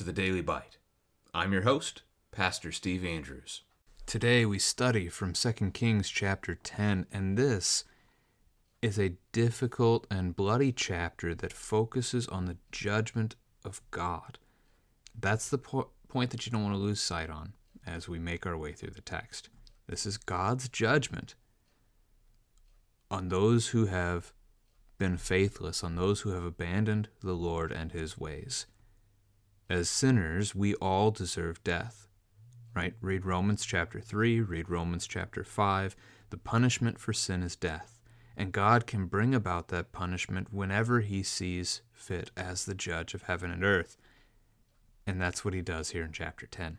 to the Daily Bite. I'm your host, Pastor Steve Andrews. Today we study from 2 Kings chapter 10, and this is a difficult and bloody chapter that focuses on the judgment of God. That's the point that you don't want to lose sight on as we make our way through the text. This is God's judgment on those who have been faithless, on those who have abandoned the Lord and his ways. As sinners, we all deserve death, right? Read Romans chapter 3, read Romans chapter 5. The punishment for sin is death, and God can bring about that punishment whenever he sees fit as the judge of heaven and earth. And that's what he does here in chapter 10.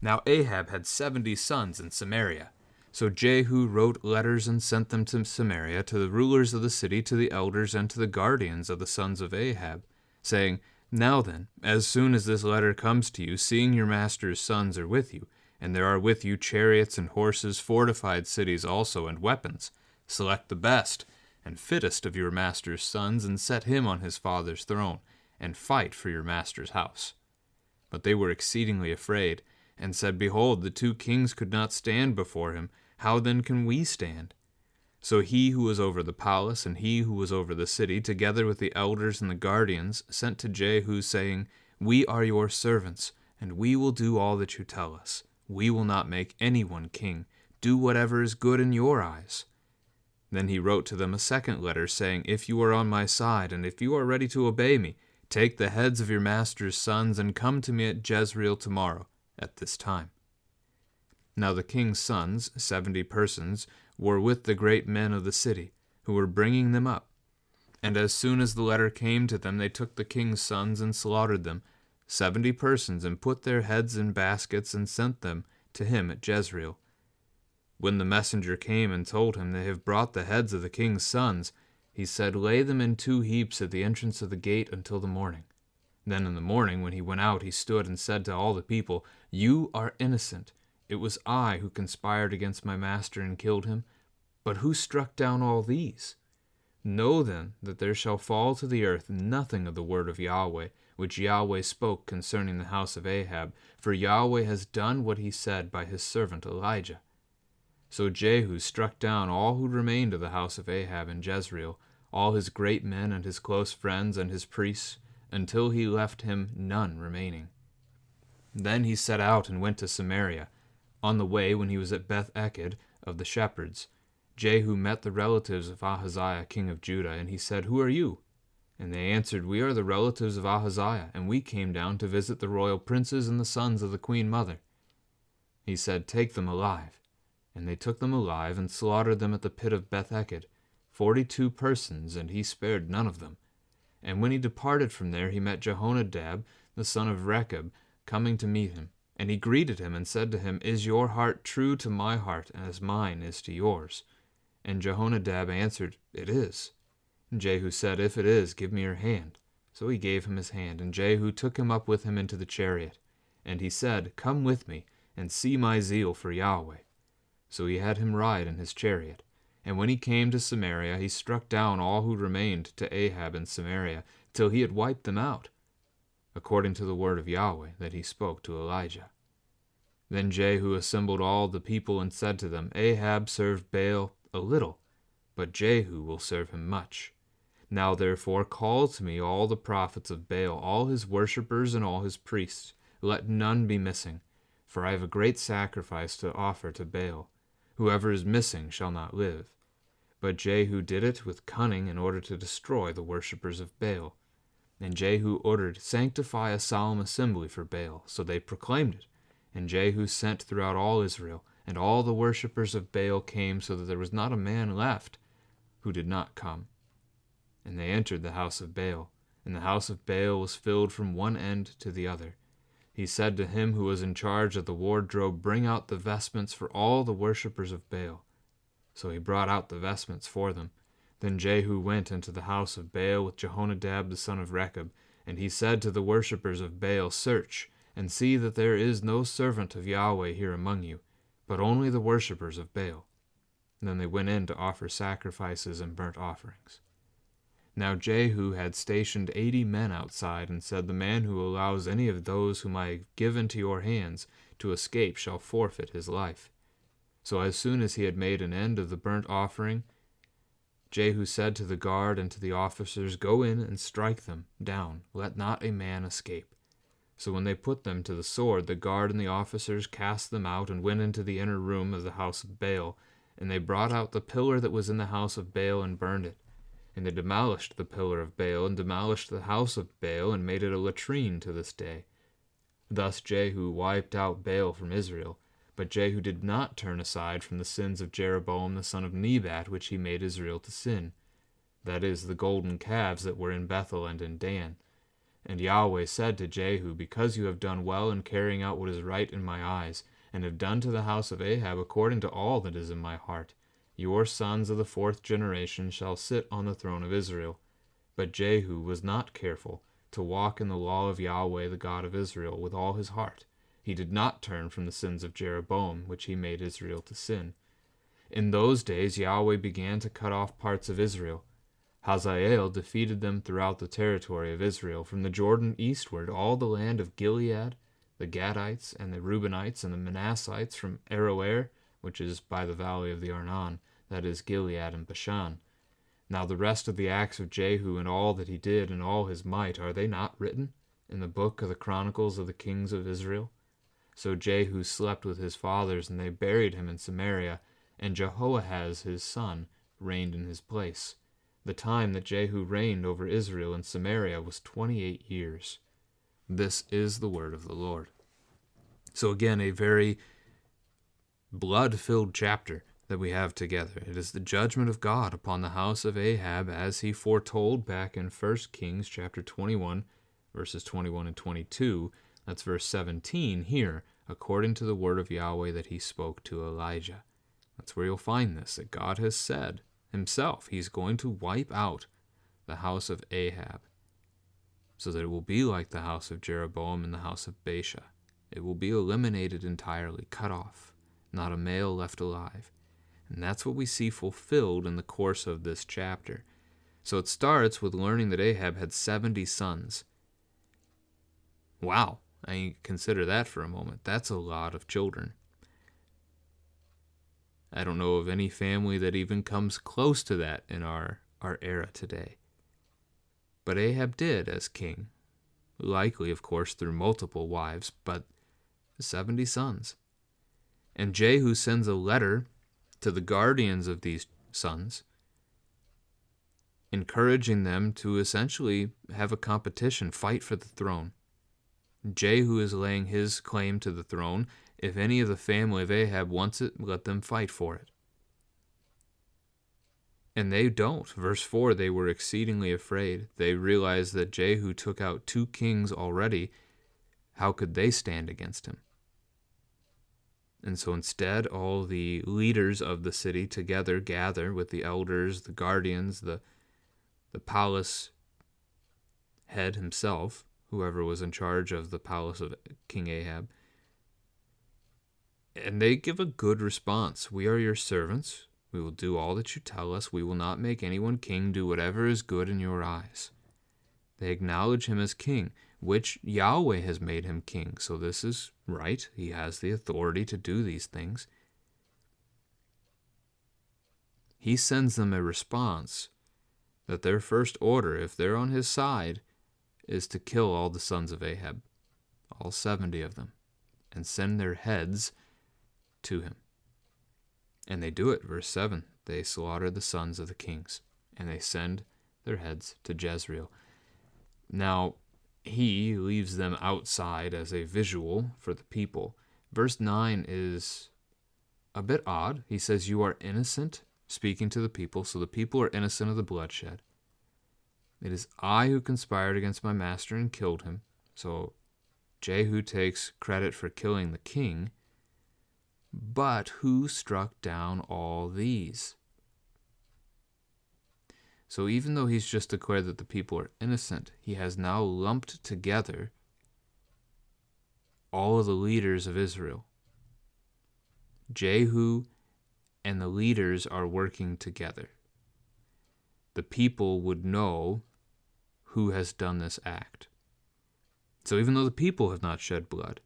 Now Ahab had 70 sons in Samaria. So Jehu wrote letters and sent them to Samaria, to the rulers of the city, to the elders, and to the guardians of the sons of Ahab, saying, Now then, as soon as this letter comes to you, seeing your master's sons are with you, and there are with you chariots and horses, fortified cities also, and weapons, select the best and fittest of your master's sons, and set him on his father's throne, and fight for your master's house. But they were exceedingly afraid, and said, Behold, the 2 kings could not stand before him. How then can we stand? So he who was over the palace and he who was over the city, together with the elders and the guardians, sent to Jehu, saying, We are your servants, and we will do all that you tell us. We will not make anyone king. Do whatever is good in your eyes. Then he wrote to them a second letter, saying, If you are on my side, and if you are ready to obey me, take the heads of your master's sons, and come to me at Jezreel tomorrow, at this time. Now the king's sons, 70 persons, were with the great men of the city, who were bringing them up. And as soon as the letter came to them, they took the king's sons and slaughtered them, 70 persons, and put their heads in baskets and sent them to him at Jezreel. When the messenger came and told him, They have brought the heads of the king's sons, he said, Lay them in 2 heaps at the entrance of the gate until the morning. Then in the morning, when he went out, he stood and said to all the people, You are innocent. It was I who conspired against my master and killed him. But who struck down all these? Know then that there shall fall to the earth nothing of the word of Yahweh, which Yahweh spoke concerning the house of Ahab, for Yahweh has done what he said by his servant Elijah. So Jehu struck down all who remained of the house of Ahab in Jezreel, all his great men and his close friends and his priests, until he left him none remaining. Then he set out and went to Samaria. On the way, when he was at Beth-Eked of the shepherds, Jehu met the relatives of Ahaziah, king of Judah, and he said, Who are you? And they answered, We are the relatives of Ahaziah, and we came down to visit the royal princes and the sons of the queen mother. He said, Take them alive. And they took them alive and slaughtered them at the pit of Beth-Eked, 42 persons, and he spared none of them. And when he departed from there, he met Jehonadab, the son of Rechab, coming to meet him. And he greeted him and said to him, Is your heart true to my heart, as mine is to yours? And Jehonadab answered, It is. And Jehu said, If it is, give me your hand. So he gave him his hand, and Jehu took him up with him into the chariot. And he said, Come with me, and see my zeal for Yahweh. So he had him ride in his chariot. And when he came to Samaria, he struck down all who remained to Ahab in Samaria, till he had wiped them out, according to the word of Yahweh that he spoke to Elijah. Then Jehu assembled all the people and said to them, Ahab served Baal a little, but Jehu will serve him much. Now therefore call to me all the prophets of Baal, all his worshippers and all his priests. Let none be missing, for I have a great sacrifice to offer to Baal. Whoever is missing shall not live. But Jehu did it with cunning in order to destroy the worshippers of Baal. And Jehu ordered, Sanctify a solemn assembly for Baal. So they proclaimed it. And Jehu sent throughout all Israel, and all the worshippers of Baal came, so that there was not a man left who did not come. And they entered the house of Baal, and the house of Baal was filled from one end to the other. He said to him who was in charge of the wardrobe, Bring out the vestments for all the worshippers of Baal. So he brought out the vestments for them. Then Jehu went into the house of Baal with Jehonadab the son of Rechab, and he said to the worshippers of Baal, Search, and see that there is no servant of Yahweh here among you, but only the worshippers of Baal. And then they went in to offer sacrifices and burnt offerings. Now Jehu had stationed 80 men outside, and said, "The man who allows any of those whom I have given to your hands to escape shall forfeit his life." So as soon as he had made an end of the burnt offering, Jehu said to the guard and to the officers, "Go in and strike them down. Let not a man escape." So when they put them to the sword, the guard and the officers cast them out and went into the inner room of the house of Baal. And they brought out the pillar that was in the house of Baal and burned it. And they demolished the pillar of Baal and demolished the house of Baal and made it a latrine to this day. Thus Jehu wiped out Baal from Israel. But Jehu did not turn aside from the sins of Jeroboam the son of Nebat, which he made Israel to sin, that is, the golden calves that were in Bethel and in Dan. And Yahweh said to Jehu, "Because you have done well in carrying out what is right in my eyes, and have done to the house of Ahab according to all that is in my heart, your sons of the 4th generation shall sit on the throne of Israel." But Jehu was not careful to walk in the law of Yahweh the God of Israel with all his heart. He did not turn from the sins of Jeroboam, which he made Israel to sin. In those days Yahweh began to cut off parts of Israel. Hazael defeated them throughout the territory of Israel, from the Jordan eastward, all the land of Gilead, the Gadites and the Reubenites and the Manassites from Aroer, which is by the valley of the Arnon, that is Gilead and Bashan. Now the rest of the acts of Jehu and all that he did and all his might, are they not written in the book of the Chronicles of the kings of Israel? So Jehu slept with his fathers, and they buried him in Samaria, and Jehoahaz his son reigned in his place. The time that Jehu reigned over Israel in Samaria was 28 years. This is the word of the Lord. So again, a very blood-filled chapter that we have together. It is the judgment of God upon the house of Ahab, as he foretold back in 1 Kings chapter 21, verses 21 and 22. That's verse 17 here, according to the word of Yahweh that he spoke to Elijah. That's where you'll find this, that God has said himself he's going to wipe out the house of Ahab, so that it will be like the house of Jeroboam and the house of Baasha. It will be eliminated entirely, cut off, not a male left alive. And that's what we see fulfilled in the course of this chapter. So it starts with learning that Ahab had 70 sons. Wow. I mean, consider that for a moment. That's a lot of children. I don't know of any family that even comes close to that in our era today. But Ahab did as king. Likely, of course, through multiple wives, but 70 sons. And Jehu sends a letter to the guardians of these sons, encouraging them to essentially have a competition, fight for the throne. Jehu is laying his claim to the throne. If any of the family of Ahab wants it, let them fight for it. And they don't. Verse 4, they were exceedingly afraid. They realized that Jehu took out 2 kings already. How could they stand against him? And so instead, all the leaders of the city together gather with the elders, the guardians, the palace head himself, whoever was in charge of the palace of King Ahab. And they give a good response. "We are your servants. We will do all that you tell us. We will not make anyone king. Do whatever is good in your eyes." They acknowledge him as king, which Yahweh has made him king. So this is right. He has the authority to do these things. He sends them a response that their first order, if they're on his side, is to kill all the sons of Ahab, all 70 of them, and send their heads to him. And they do it. Verse 7, they slaughter the sons of the kings, and they send their heads to Jezreel. Now, he leaves them outside as a visual for the people. Verse 9 is a bit odd. He says, "You are innocent," speaking to the people, so the people are innocent of the bloodshed. "It is I who conspired against my master and killed him." So Jehu takes credit for killing the king. But who struck down all these? So even though he's just declared that the people are innocent, he has now lumped together all of the leaders of Israel. Jehu and the leaders are working together. the people would know who has done this act. So even though the people have not shed blood,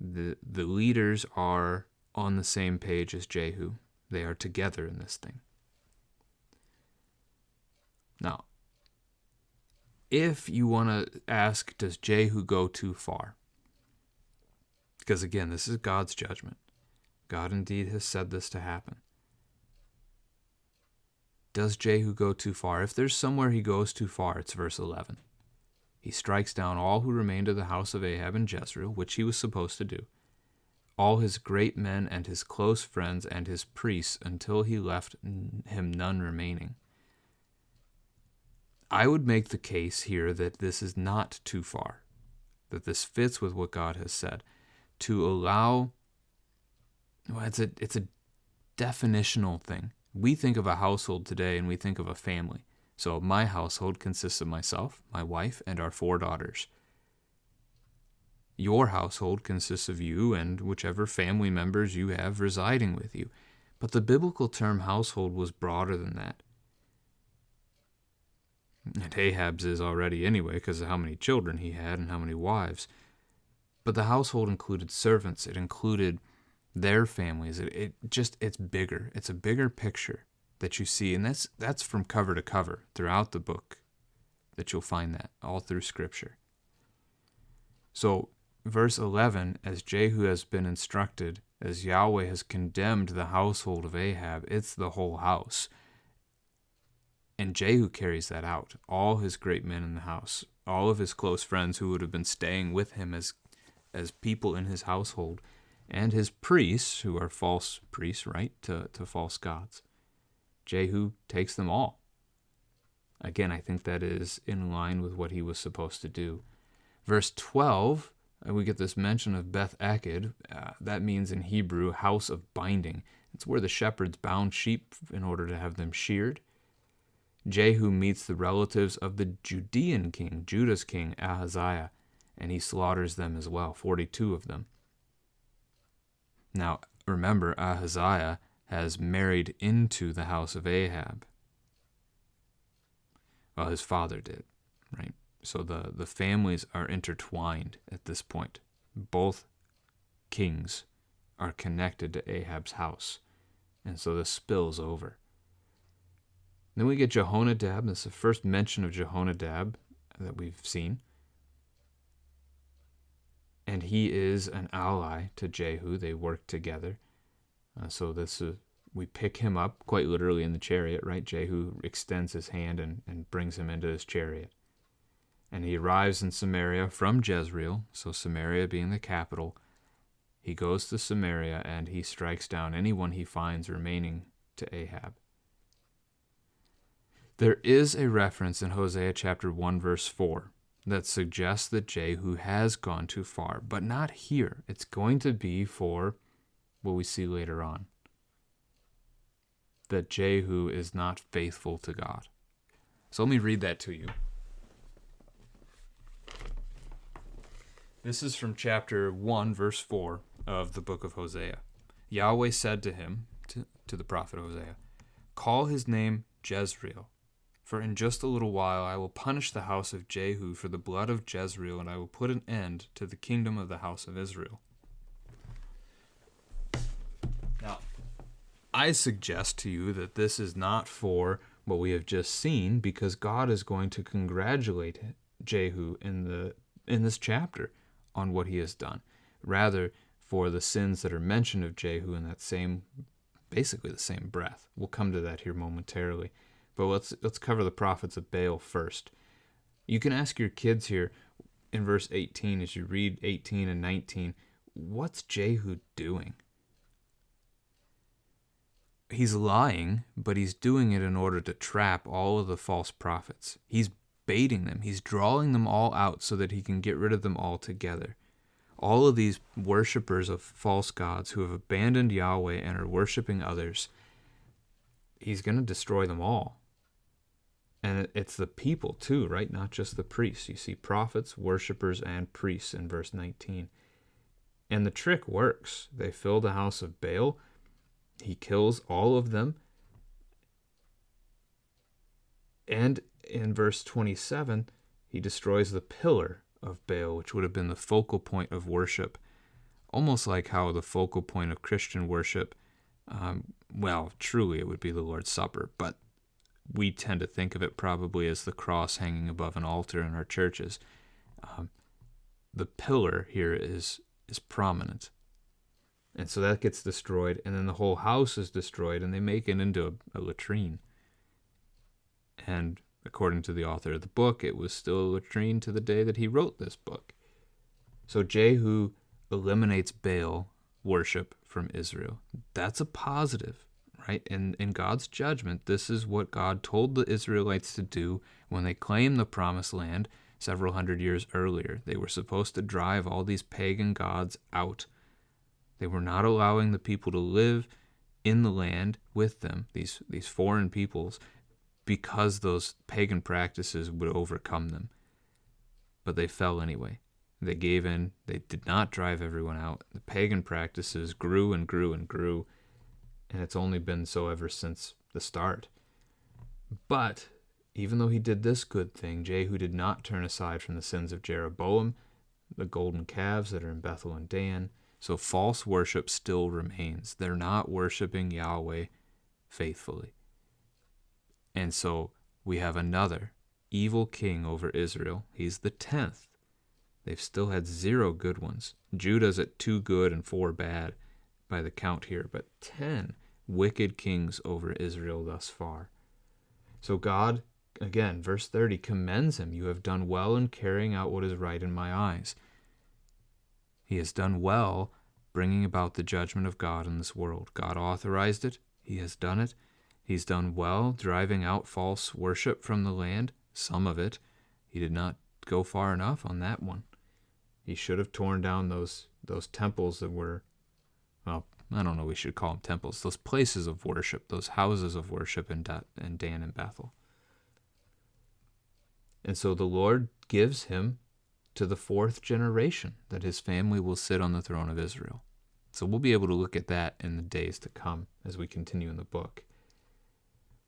the leaders are on the same page as Jehu. They are together in this thing. Now, if you want to ask, does Jehu go too far? Because again, this is God's judgment. God indeed has said this to happen. Does Jehu go too far? If there's somewhere he goes too far, it's verse 11. He strikes down all who remained of the house of Ahab in Jezreel, which he was supposed to do, all his great men and his close friends and his priests, until he left him none remaining. I would make the case here that this is not too far, that this fits with what God has said, to allow, well, it's a definitional thing. We think of a household today and we think of a family. So my household consists of myself, my wife, and our 4 daughters. Your household consists of you and whichever family members you have residing with you. But the biblical term household was broader than that. And Ahab's is already anyway because of how many children he had and how many wives. But the household included servants. It included their families. It's bigger. It's a bigger picture that you see. And that's from cover to cover throughout the book that you'll find that all through Scripture. So verse 11, as Jehu has been instructed, as Yahweh has condemned the household of Ahab, it's the whole house. And Jehu carries that out. All his great men in the house, all of his close friends who would have been staying with him as people in his household, and his priests, who are false priests, right, to false gods. Jehu takes them all. Again, I think that is in line with what he was supposed to do. Verse 12, we get this mention of Beth Eked. That means in Hebrew, house of binding. It's where the shepherds bound sheep in order to have them sheared. Jehu meets the relatives of the Judean king, Judah's king, Ahaziah, and he slaughters them as well, 42 of them. Now, remember, Ahaziah has married into the house of Ahab. Well, his father did, right? So the families are intertwined at this point. Both kings are connected to Ahab's house. And so this spills over. Then we get Jehonadab. This is the first mention of Jehonadab that we've seen. And he is an ally to Jehu. They work together. So we pick him up quite literally in the chariot, right? Jehu extends his hand and brings him into his chariot. And he arrives in Samaria from Jezreel, so Samaria being the capital. He goes to Samaria and he strikes down anyone he finds remaining to Ahab. There is a reference in Hosea chapter 1, verse 4 that suggests that Jehu has gone too far, but not here. It's going to be for what we see later on, that Jehu is not faithful to God. So let me read that to you. This is from chapter 1, verse 4 of the book of Hosea. Yahweh said to him, to the prophet Hosea, "Call his name Jezreel, for in just a little while I will punish the house of Jehu for the blood of Jezreel, and I will put an end to the kingdom of the house of Israel." Now, I suggest to you that this is not for what we have just seen, because God is going to congratulate Jehu in this chapter on what he has done. Rather, for the sins that are mentioned of Jehu in that basically the same breath. We'll come to that here momentarily. But let's cover the prophets of Baal first. You can ask your kids here in verse 18, as you read 18 and 19, what's Jehu doing? He's lying, but he's doing it in order to trap all of the false prophets. He's baiting them. He's drawing them all out so that he can get rid of them all together. All of these worshipers of false gods who have abandoned Yahweh and are worshiping others, he's going to destroy them all. And it's the people too, right? Not just the priests. You see prophets, worshipers, and priests in verse 19. And the trick works. They fill the house of Baal. He kills all of them. And in verse 27, he destroys the pillar of Baal, which would have been the focal point of worship, almost like how the focal point of Christian worship, well, truly it would be the Lord's Supper, but we tend to think of it probably as the cross hanging above an altar in our churches. The pillar here is prominent. And so that gets destroyed, and then the whole house is destroyed, and they make it into a latrine. And according to the author of the book, it was still a latrine to the day that he wrote this book. So Jehu eliminates Baal worship from Israel. That's a positive, right? In God's judgment, this is what God told the Israelites to do when they claimed the promised land several hundred years earlier. They were supposed to drive all these pagan gods out. They were not allowing the people to live in the land with them, these foreign peoples, because those pagan practices would overcome them. But they fell anyway. They gave in. They did not drive everyone out. The pagan practices grew and grew and grew, and it's only been so ever since the start. But even though he did this good thing, Jehu did not turn aside from the sins of Jeroboam, the golden calves that are in Bethel and Dan. So false worship still remains. They're not worshiping Yahweh faithfully. And so we have another evil king over Israel. He's the 10th. They've still had 0 good ones. Judah's at 2 good and 4 bad by the count here, but 10 wicked kings over Israel thus far. So God, again, verse 30, commends him. You have done well in carrying out what is right in my eyes. He has done well bringing about the judgment of God in this world. God authorized it. He has done it. He's done well driving out false worship from the land, some of it. He did not go far enough on that one. He should have torn down those temples that were, well, I don't know, we should call them temples, those places of worship, those houses of worship in Dan and Bethel. And so the Lord gives him to the 4th generation, that his family will sit on the throne of Israel. So we'll be able to look at that in the days to come as we continue in the book.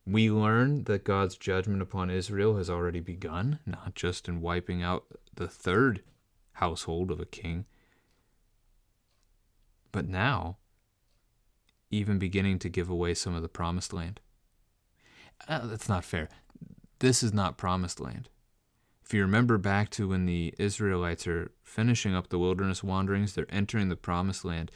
We learn that God's judgment upon Israel has already begun, not just in wiping out the 3rd household of a king, but now even beginning to give away some of the promised land. That's not fair. This is not promised land. If you remember back to when the Israelites are finishing up the wilderness wanderings, they're entering the promised land.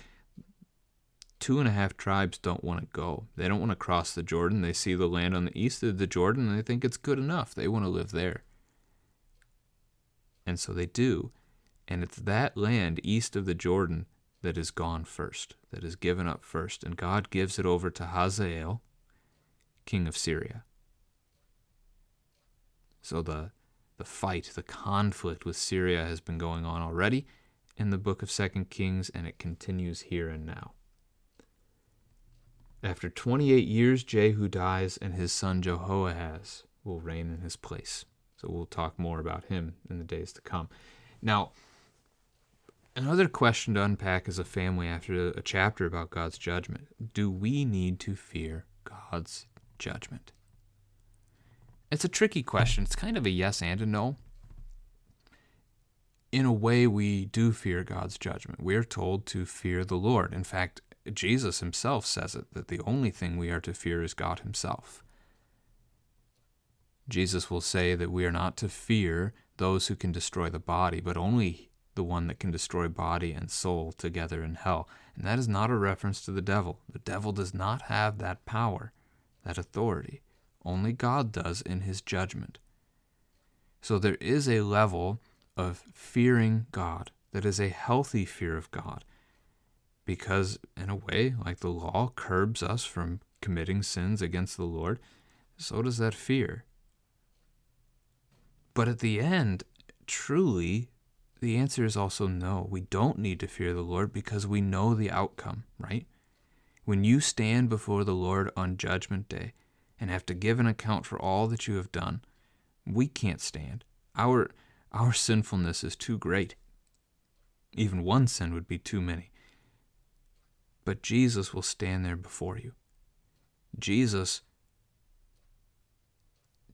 2.5 tribes don't want to go. They don't want to cross the Jordan. They see the land on the east of the Jordan, and they think it's good enough. They want to live there. And so they do. And it's that land east of the Jordan that is gone first, that is given up first. And God gives it over to Hazael, king of Syria. So the fight, the conflict with Syria has been going on already in the book of 2 Kings, and it continues here and now. After 28 years, Jehu dies, and his son Jehoahaz will reign in his place. So we'll talk more about him in the days to come. Now, another question to unpack as a family after a chapter about God's judgment. Do we need to fear God's judgment? It's a tricky question. It's kind of a yes and a no. In a way, we do fear God's judgment. We are told to fear the Lord. In fact, Jesus himself says it, that the only thing we are to fear is God himself. Jesus will say that we are not to fear those who can destroy the body, but only the one that can destroy body and soul together in hell. And that is not a reference to the devil. The devil does not have that power, that authority. Only God does in his judgment. So there is a level of fearing God that is a healthy fear of God, because in a way, like the law curbs us from committing sins against the Lord, so does that fear. But at the end, truly, the answer is also no. We don't need to fear the Lord because we know the outcome, right? When you stand before the Lord on Judgment Day and have to give an account for all that you have done, we can't stand. Our sinfulness is too great. Even one sin would be too many. But Jesus will stand there before you. Jesus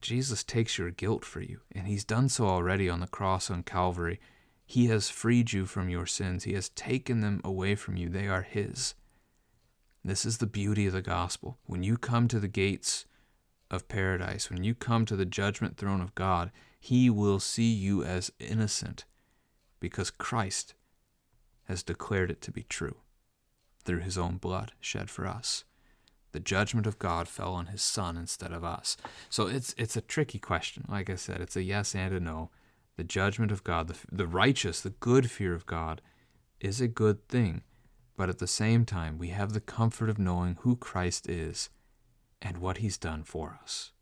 Jesus takes your guilt for you, and he's done so already on the cross on Calvary. He has freed you from your sins. He has taken them away from you. They are his. This is the beauty of the gospel. When you come to the gates of paradise, when you come to the judgment throne of God, he will see you as innocent because Christ has declared it to be true through his own blood shed for us. The judgment of God fell on his son instead of us. So it's a tricky question. Like I said, it's a yes and a no. The judgment of God, the righteous, the good fear of God is a good thing. But at the same time, we have the comfort of knowing who Christ is and what he's done for us.